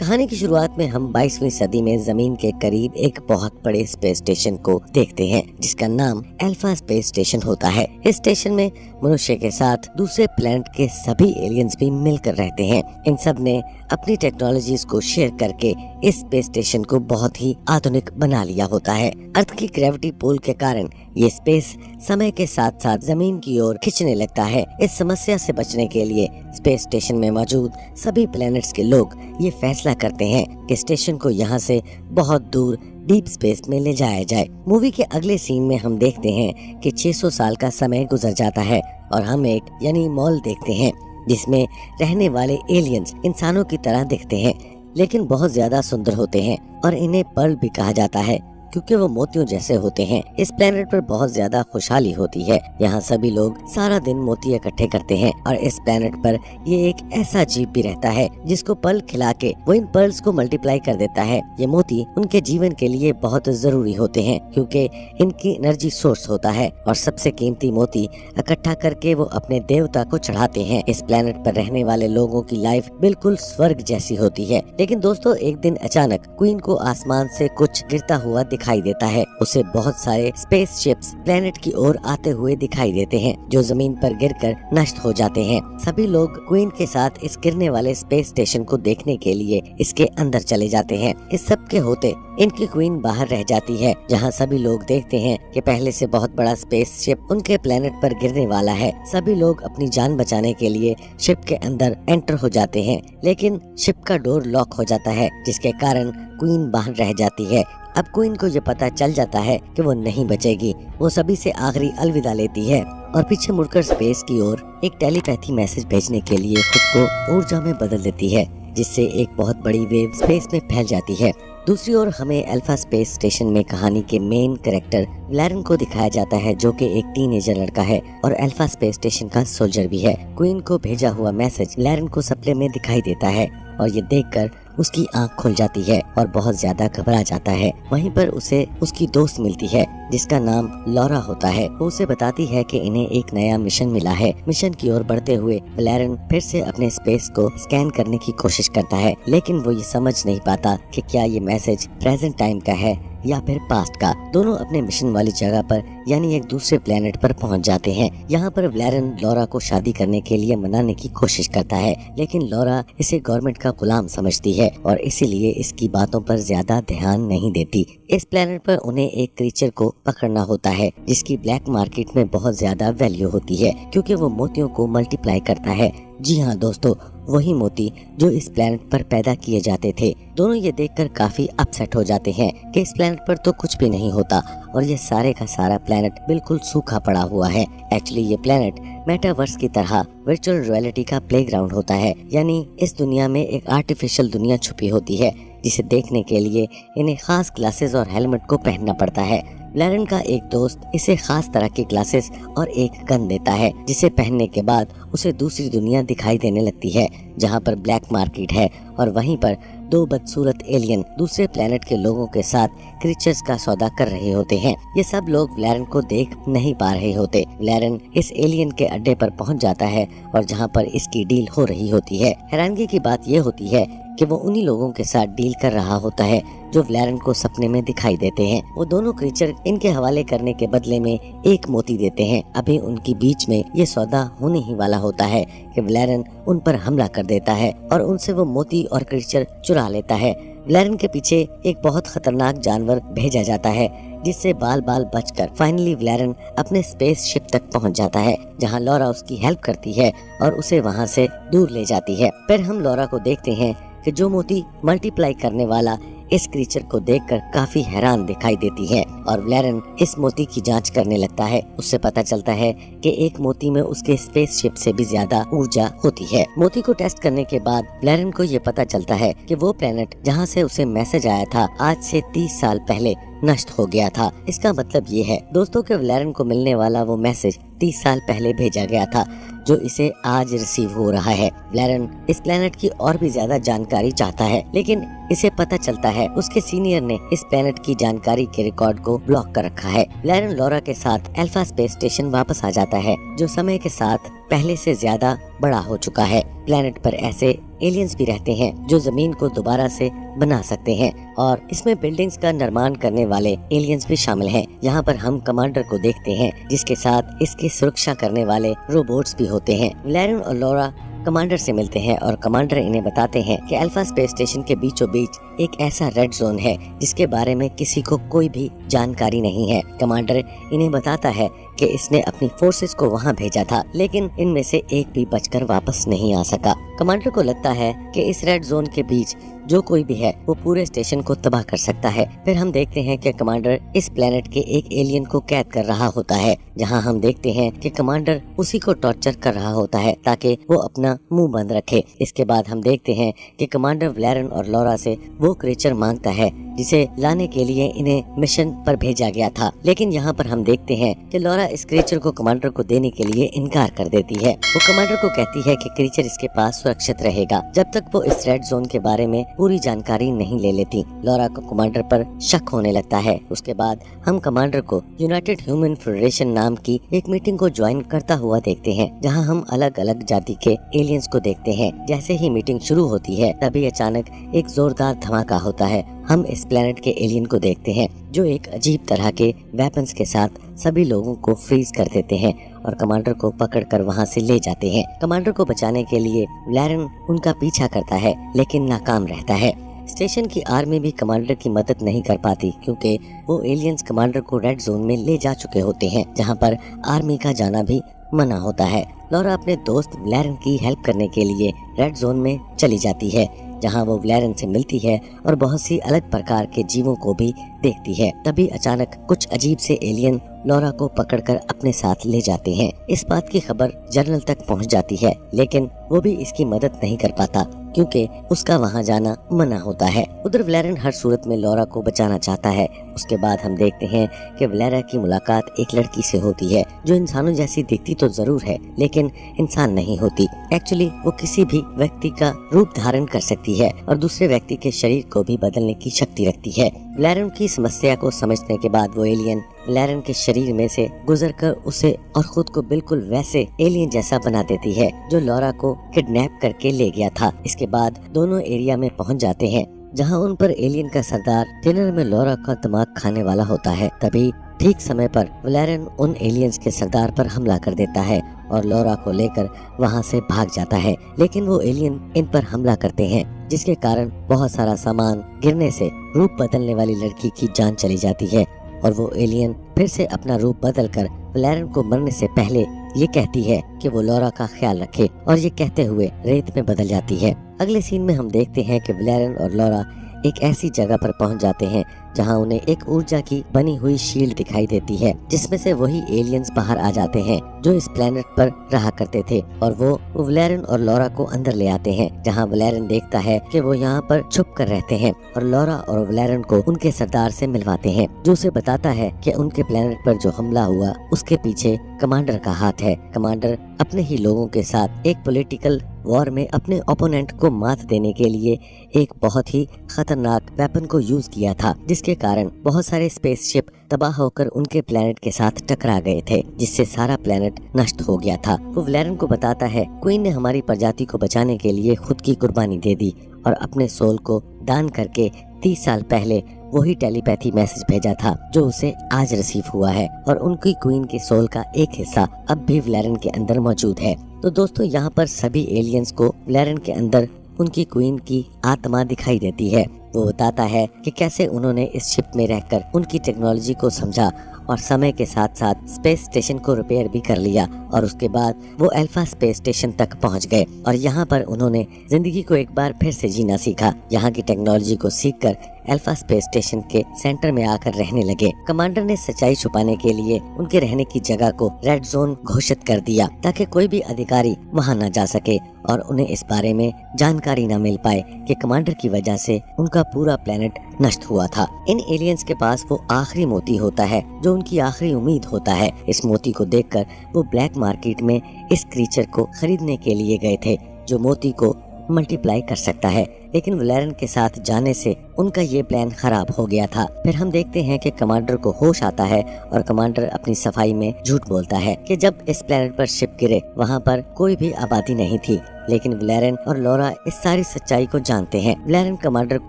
कहानी की शुरुआत में हम 22वीं सदी में जमीन के करीब एक बहुत बड़े स्पेस स्टेशन को देखते हैं जिसका नाम अल्फा स्पेस स्टेशन होता है। इस स्टेशन में मनुष्य के साथ दूसरे प्लैनेट के सभी एलियंस भी मिलकर रहते हैं। इन सब ने अपनी टेक्नोलॉजीज को शेयर करके इस स्पेस स्टेशन को बहुत ही आधुनिक बना लिया होता है। अर्थ की ग्रेविटी पुल के कारण ये स्पेस समय के साथ साथ जमीन की ओर खिंचने लगता है। इस समस्या से बचने के लिए स्पेस स्टेशन में मौजूद सभी प्लैनेट्स के लोग ये फैसला करते हैं कि स्टेशन को यहाँ से बहुत दूर डीप स्पेस में ले जाया जाए। मूवी के अगले सीन में हम देखते हैं कि 600 साल का समय गुजर जाता है और हम एक यानी मॉल देखते हैं जिसमें रहने वाले एलियंस इंसानों की तरह दिखते हैं लेकिन बहुत ज्यादा सुंदर होते हैं और इन्हें पर्ल भी कहा जाता है क्योंकि वो मोतियों जैसे होते हैं। इस प्लेनेट पर बहुत ज्यादा खुशहाली होती है। यहाँ सभी लोग सारा दिन मोती इकट्ठे करते हैं और इस प्लेनेट पर ये एक ऐसा जीव भी रहता है जिसको पर्ल खिला के वो इन पर्ल्स को मल्टीप्लाई कर देता है। ये मोती उनके जीवन के लिए बहुत जरूरी होते हैं क्योंकि इनकी एनर्जी सोर्स होता है और सबसे कीमती मोती इकट्ठा करके वो अपने देवता को चढ़ाते हैं। इस प्लेनेट पर रहने वाले लोगों की लाइफ बिल्कुल स्वर्ग जैसी होती है। लेकिन दोस्तों एक दिन अचानक क्वीन को आसमान से कुछ गिरता हुआ दिखाई देता है। उसे बहुत सारे स्पेस शिप्स प्लेनेट की ओर आते हुए दिखाई देते हैं जो जमीन पर गिरकर नष्ट हो जाते हैं। सभी लोग क्वीन के साथ इस गिरने वाले स्पेस स्टेशन को देखने के लिए इसके अंदर चले जाते हैं। इस सब के होते इनकी क्वीन बाहर रह जाती है जहाँ सभी लोग देखते हैं कि पहले से बहुत बड़ा स्पेस शिप उनके प्लेनेट पर गिरने वाला है। सभी लोग अपनी जान बचाने के लिए शिप के अंदर एंटर हो जाते हैं लेकिन शिप का डोर लॉक हो जाता है जिसके कारण क्वीन बाहर रह जाती है। अब क्वीन को ये पता चल जाता है कि वो नहीं बचेगी। वो सभी से आखिरी अलविदा लेती है और पीछे मुड़कर स्पेस की ओर एक टेलीपैथी मैसेज भेजने के लिए खुद को ऊर्जा में बदल देती है जिससे एक बहुत बड़ी वेव स्पेस में फैल जाती है। दूसरी ओर हमें अल्फा स्पेस स्टेशन में कहानी के मेन कैरेक्टर व्लेरन को दिखाया जाता है जो कि एक टीनेजर लड़का है और अल्फा स्पेस स्टेशन का सोल्जर भी है। क्वीन को भेजा हुआ मैसेज व्लेरन को सपने में दिखाई देता है और ये देखकर उसकी आंख खुल जाती है और बहुत ज्यादा घबरा जाता है। वहीं पर उसे उसकी दोस्त मिलती है जिसका नाम लॉरा होता है। वो उसे बताती है कि इन्हें एक नया मिशन मिला है। मिशन की ओर बढ़ते हुए व्लेरन फिर से अपने स्पेस को स्कैन करने की कोशिश करता है लेकिन वो ये समझ नहीं पाता कि क्या ये मैसेज प्रेजेंट टाइम का है या फिर पास्ट का। दोनों अपने मिशन वाली जगह पर यानी एक दूसरे प्लेनेट पर पहुंच जाते हैं। यहाँ पर व्लेरन लॉरा को शादी करने के लिए मनाने की कोशिश करता है लेकिन लॉरा इसे गवर्नमेंट का गुलाम समझती है और इसीलिए इसकी बातों पर ज्यादा ध्यान नहीं देती। इस प्लेनेट पर उन्हें एक क्रीचर को पकड़ना होता है जिसकी ब्लैक मार्केट में बहुत ज्यादा वैल्यू होती है क्योंकि वो मोतियों को मल्टीप्लाई करता है। जी हाँ दोस्तों, वही मोती जो इस प्लेनेट पर पैदा किए जाते थे। दोनों ये देखकर काफी अपसेट हो जाते हैं कि इस प्लेनेट पर तो कुछ भी नहीं होता और ये सारे का सारा प्लेनेट बिल्कुल सूखा पड़ा हुआ है। एक्चुअली ये प्लेनेट मेटावर्स की तरह वर्चुअल रियलिटी का प्लेग्राउंड होता है यानी इस दुनिया में एक आर्टिफिशियल दुनिया छुपी होती है जिसे देखने के लिए इन्हें खास ग्लासेस और हेलमेट को पहनना पड़ता है। व्लेरन का एक दोस्त इसे खास तरह के ग्लासेस और एक गन देता है जिसे पहनने के बाद उसे दूसरी दुनिया दिखाई देने लगती है जहां पर ब्लैक मार्केट है और वहीं पर दो बदसूरत एलियन दूसरे प्लेनेट के लोगों के साथ क्रीचर्स का सौदा कर रहे होते हैं। ये सब लोग व्लेरन को देख नहीं पा रहे होते। व्लेरन इस एलियन के अड्डे पर पहुंच जाता है और जहां पर इसकी डील हो रही होती है। हैरानगी की बात ये होती है कि वो उन्हीं लोगों के साथ डील कर रहा होता है जो व्लेरन को सपने में दिखाई देते हैं। वो दोनों क्रीचर इनके हवाले करने के बदले में एक मोती देते हैं। अभी उनकी बीच में ये सौदा होने ही वाला होता है कि व्लेरन उन पर हमला कर देता है और उनसे वो मोती और क्रीचर चुरा लेता है। व्लेरन के पीछे एक बहुत खतरनाक जानवर भेजा जाता है जिससे बाल बाल बचकर फाइनली व्लेरन अपने स्पेस शिप तक पहुंच जाता है जहां लॉरा उसकी हेल्प करती है और उसे वहां से दूर ले जाती है। फिर हम लॉरा को देखते हैं कि जो मोती मल्टीप्लाई करने वाला इस क्रीचर को देखकर काफी हैरान दिखाई देती है और व्लेरन इस मोती की जांच करने लगता है। उससे पता चलता है कि एक मोती में उसके स्पेसशिप से भी ज्यादा ऊर्जा होती है। मोती को टेस्ट करने के बाद व्लेरन को ये पता चलता है कि वो प्लेनेट जहाँ से उसे मैसेज आया था आज से 30 साल पहले नष्ट हो गया था। इसका मतलब ये है दोस्तों कि व्लेरन को मिलने वाला वो मैसेज 30 साल पहले भेजा गया था जो इसे आज रिसीव हो रहा है। व्लेरन इस प्लेनेट की और भी ज्यादा जानकारी चाहता है लेकिन इसे पता चलता है उसके सीनियर ने इस प्लेनेट की जानकारी के रिकॉर्ड को ब्लॉक कर रखा है। व्लेरन लॉरा के साथ अल्फा स्पेस स्टेशन वापस आ जाता है जो समय के साथ पहले से ज्यादा बड़ा हो चुका है। प्लेनेट पर ऐसे एलियंस भी रहते हैं जो जमीन को दोबारा से बना सकते हैं और इसमें बिल्डिंग्स का निर्माण करने वाले एलियंस भी शामिल हैं। यहाँ पर हम कमांडर को देखते हैं जिसके साथ इसकी सुरक्षा करने वाले रोबोट्स भी होते हैं। वैलेरियन और लॉरा कमांडर से मिलते हैं और कमांडर इन्हें बताते हैं कि अल्फा स्पेस स्टेशन के बीचों बीच एक ऐसा रेड जोन है जिसके बारे में किसी को कोई भी जानकारी नहीं है। कमांडर इन्हें बताता है कि इसने अपनी फोर्सेस को वहां भेजा था, लेकिन इनमें से एक भी बचकर वापस नहीं आ सका। कमांडर को लगता है कि इस रेड जोन के बीच जो कोई भी है वो पूरे स्टेशन को तबाह कर सकता है। फिर हम देखते हैं कि कमांडर इस प्लेनेट के एक एलियन को कैद कर रहा होता है, जहां हम देखते हैं कि कमांडर उसी को टॉर्चर कर रहा होता है ताकि वो अपना मुंह बंद रखे। इसके बाद हम देखते हैं कि कमांडर वैलेरियन और लॉरा से वो क्रीचर मांगता है जिसे लाने के लिए इन्हें मिशन पर भेजा गया था, लेकिन यहाँ पर हम देखते हैं कि लॉरा इस क्रीचर को कमांडर को देने के लिए इनकार कर देती है। वो कमांडर को कहती है कि क्रीचर इसके पास सुरक्षित रहेगा जब तक वो इस रेड जोन के बारे में पूरी जानकारी नहीं ले लेती। लॉरा को कमांडर पर शक होने लगता है। उसके बाद हम कमांडर को यूनाइटेड ह्यूमन फेडरेशन नाम की एक मीटिंग को ज्वाइन करता हुआ देखते हैं, जहां हम अलग अलग जाति के एलियंस को देखते हैं। जैसे ही मीटिंग शुरू होती है तभी अचानक एक जोरदार धमाका होता है। हम इस प्लेनेट के एलियन को देखते हैं जो एक अजीब तरह के वेपन्स के साथ सभी लोगों को फ्रीज कर देते हैं और कमांडर को पकड़कर वहां से ले जाते हैं। कमांडर को बचाने के लिए वैलेरियन उनका पीछा करता है लेकिन नाकाम रहता है। स्टेशन की आर्मी भी कमांडर की मदद नहीं कर पाती क्योंकि वो एलियंस कमांडर को रेड जोन में ले जा चुके होते हैं, जहां पर आर्मी का जाना भी मना होता है। लॉरा अपने दोस्त वैलेरियन की हेल्प करने के लिए रेड जोन में चली जाती है, जहां वो वैलेरियन से मिलती है और बहुत सी अलग प्रकार के जीवों को भी देखती है। तभी अचानक कुछ अजीब से एलियन लॉरा को पकड़कर अपने साथ ले जाते हैं। इस बात की खबर जनरल तक पहुंच जाती है, लेकिन वो भी इसकी मदद नहीं कर पाता क्योंकि उसका वहां जाना मना होता है। उधर वैलेरियन हर सूरत में लॉरा को बचाना चाहता है। उसके बाद हम देखते हैं कि वैलेरिया की मुलाकात एक लड़की से होती है जो इंसानों जैसी दिखती तो जरूर है लेकिन इंसान नहीं होती। एक्चुअली वो किसी भी व्यक्ति का रूप धारण कर सकती है और दूसरे व्यक्ति के शरीर को भी बदलने की शक्ति रखती है। वैलेरियन की समस्या को समझने के बाद वो एलियन वैलेरियन के शरीर में से गुजरकर उसे और खुद को बिल्कुल वैसे एलियन जैसा बना देती है जो लॉरा को किडनैप करके ले गया था। इसके बाद दोनों एरिया में पहुंच जाते हैं जहां उन पर एलियन का सरदार डिनर में लॉरा का दिमाग खाने वाला होता है। तभी ठीक समय पर वैलेरियन उन एलियंस के सरदार पर हमला कर देता है और लॉरा को लेकर वहां से भाग जाता है, लेकिन वो एलियन इन पर हमला करते हैं जिसके कारण बहुत सारा सामान गिरने से रूप बदलने वाली लड़की की जान चली जाती है और वो एलियन फिर से अपना रूप बदलकर वैलेरियन को मरने से पहले ये कहती है कि वो लॉरा का ख्याल रखे और ये कहते हुए रेत में बदल जाती है। अगले सीन में हम देखते हैं कि वैलेरियन और लॉरा एक ऐसी जगह पर पहुंच जाते हैं जहां उन्हें एक ऊर्जा की बनी हुई शील्ड दिखाई देती है जिसमें से वही एलियंस बाहर आ जाते हैं जो इस प्लेनेट पर रहा करते थे और वो वैलेरियन और लॉरा को अंदर ले आते हैं, जहां वैलेरियन देखता है कि वो यहाँ पर छुप कर रहते हैं और लॉरा और वैलेरियन को उनके सरदार से मिलवाते हैं जो उसे बताता है कि उनके प्लेनेट पर जो हमला हुआ उसके पीछे कमांडर का हाथ है। कमांडर अपने ही लोगों के साथ एक पॉलिटिकल वॉर में अपने ओपोनेंट को मात देने के लिए एक बहुत ही खतरनाक वेपन को यूज किया था, जिसके कारण बहुत सारे स्पेसशिप तबाह होकर उनके प्लेनेट के साथ टकरा गए थे, जिससे सारा प्लेनेट नष्ट हो गया था। वो वैलेरियन को बताता है क्वीन ने हमारी प्रजाति को बचाने के लिए खुद की कुर्बानी दे दी और अपने सोल को दान करके 30 साल पहले वही टेलीपैथी मैसेज भेजा था जो उसे आज रिसीव हुआ है और उनकी क्वीन के सोल का एक हिस्सा अब भी वैलेरियन के अंदर मौजूद है। तो दोस्तों यहाँ पर सभी एलियंस को वैलेरियन के अंदर उनकी क्वीन की आत्मा दिखाई देती है। वो बताता है कि कैसे उन्होंने इस शिप में रहकर उनकी टेक्नोलॉजी को समझा और समय के साथ साथ स्पेस स्टेशन को रिपेयर भी कर लिया और उसके बाद वो अल्फा स्पेस स्टेशन तक पहुंच गए और यहाँ पर उन्होंने जिंदगी को एक बार फिर से जीना सीखा। यहाँ की टेक्नोलॉजी को सीखकर अल्फा स्पेस स्टेशन के सेंटर में आकर रहने लगे। कमांडर ने सच्चाई छुपाने के लिए उनके रहने की जगह को रेड जोन घोषित कर दिया ताकि कोई भी अधिकारी वहां न जा सके और उन्हें इस बारे में जानकारी न मिल पाए कि कमांडर की वजह से उनका पूरा प्लेनेट नष्ट हुआ था। इन एलियंस के पास वो आखिरी मोती होता है जो उनकी आखिरी उम्मीद होता है। इस मोती को देखकर वो ब्लैक मार्केट में इस क्रीचर को खरीदने के लिए गए थे जो मोती को मल्टीप्लाई कर सकता है। लेकिन वलेरन के साथ जाने से उनका ये प्लान खराब हो गया था। फिर हम देखते हैं कि कमांडर को होश आता है और कमांडर अपनी सफाई में झूठ बोलता है कि जब इस प्लेनेट पर शिप गिरे वहाँ पर कोई भी आबादी नहीं थी। लेकिन वलेरन और लॉरा इस सारी सच्चाई को जानते हैं। वलेरन कमांडर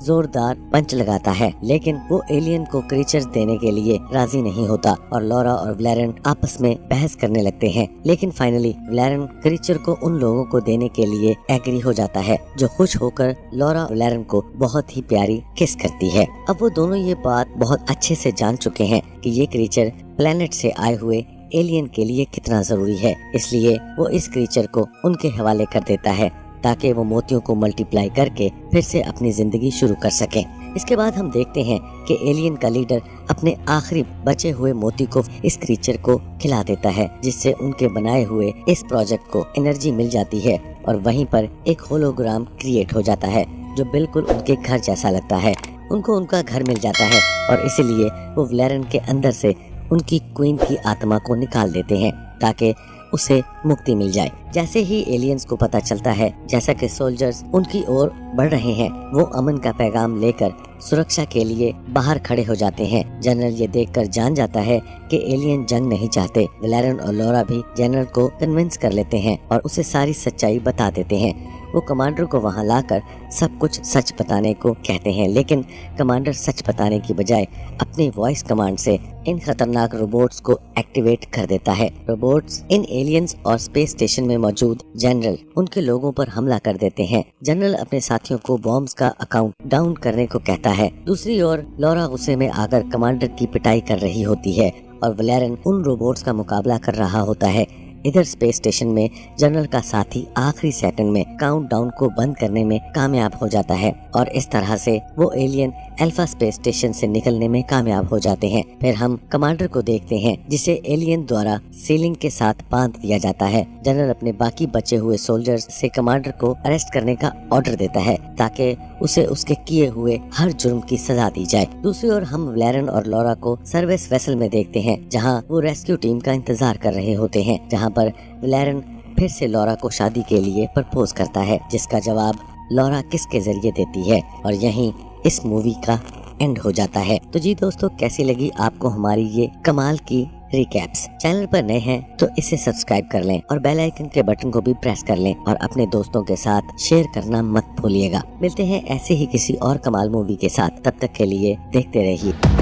जोरदार पंच लगाता है, लेकिन वो एलियन को क्रीचर्स देने के लिए राजी नहीं होता और लॉरा और वलेरन आपस में बहस करने लगते हैं। लेकिन फाइनली वलेरन क्रीचर को उन लोगों को देने के लिए एग्री हो जाता है, जो खुश होकर लॉरा वलेरन को बहुत ही प्यारी किस करती है। अब वो दोनों ये बात बहुत अच्छे से जान चुके हैं कि ये क्रीचर प्लेनेट से आए हुए एलियन के लिए कितना जरूरी है, इसलिए वो इस क्रीचर को उनके हवाले कर देता है ताकि वो मोतियों को मल्टीप्लाई करके फिर से अपनी जिंदगी शुरू कर सकें। इसके बाद हम देखते हैं कि एलियन का लीडर अपने आखिरी बचे हुए मोती को इस क्रीचर को खिला देता है, जिससे उनके बनाए हुए इस प्रोजेक्ट को एनर्जी मिल जाती है और वहीं पर एक होलोग्राम क्रिएट हो जाता है जो बिल्कुल उनके घर जैसा लगता है। उनको उनका घर मिल जाता है और इसीलिए वो वलेरन के अंदर से उनकी क्वीन की आत्मा को निकाल देते हैं ताकि उसे मुक्ति मिल जाए। जैसे ही एलियंस को पता चलता है जैसा कि सोल्जर्स उनकी ओर बढ़ रहे हैं, वो अमन का पैगाम लेकर सुरक्षा के लिए बाहर खड़े हो जाते हैं। जनरल ये देखकर जान जाता है कि एलियन जंग नहीं चाहते। वलेरन और लॉरा भी जनरल को कन्विंस कर लेते हैं और उसे सारी सच्चाई बता देते हैं। वो कमांडर को वहां लाकर सब कुछ सच बताने को कहते हैं, लेकिन कमांडर सच बताने की बजाय अपनी वॉइस कमांड से इन खतरनाक रोबोट्स को एक्टिवेट कर देता है। रोबोट्स इन एलियंस और स्पेस स्टेशन में मौजूद जनरल उनके लोगों पर हमला कर देते हैं। जनरल अपने साथियों को बॉम्ब्स का अकाउंट डाउन करने को कहता है। दूसरी ओर लॉरा गुस्से में आकर कमांडर की पिटाई कर रही होती है और वलेरन उन रोबोट्स का मुकाबला कर रहा होता है। इधर स्पेस स्टेशन में जनरल का साथी आखिरी सेकंड में काउंटडाउन को बंद करने में कामयाब हो जाता है और इस तरह से वो एलियन अल्फा स्पेस स्टेशन से निकलने में कामयाब हो जाते हैं। फिर हम कमांडर को देखते हैं जिसे एलियन द्वारा सीलिंग के साथ बांध दिया जाता है। जनरल अपने बाकी बचे हुए सोल्जर्स से कमांडर को अरेस्ट करने का ऑर्डर देता है ताकि उसे उसके किए हुए हर जुर्म की सजा दी जाए। दूसरी ओर हम वलेरन और लॉरा को सर्विस वेसल में देखते हैं जहाँ वो रेस्क्यू टीम का इंतजार कर रहे होते हैं, जहाँ पर वलेरन फिर से लॉरा को शादी के लिए प्रपोज करता है, जिसका जवाब लॉरा किस के जरिए देती है और यहीं इस मूवी का एंड हो जाता है। तो जी दोस्तों, कैसी लगी आपको हमारी ये कमाल की रिकैप्स? चैनल पर नए हैं तो इसे सब्सक्राइब कर लें और बेल आइकन के बटन को भी प्रेस कर लें और अपने दोस्तों के साथ शेयर करना मत भूलिएगा। मिलते हैं ऐसे ही किसी और कमाल मूवी के साथ, तब तक के लिए देखते रहिए।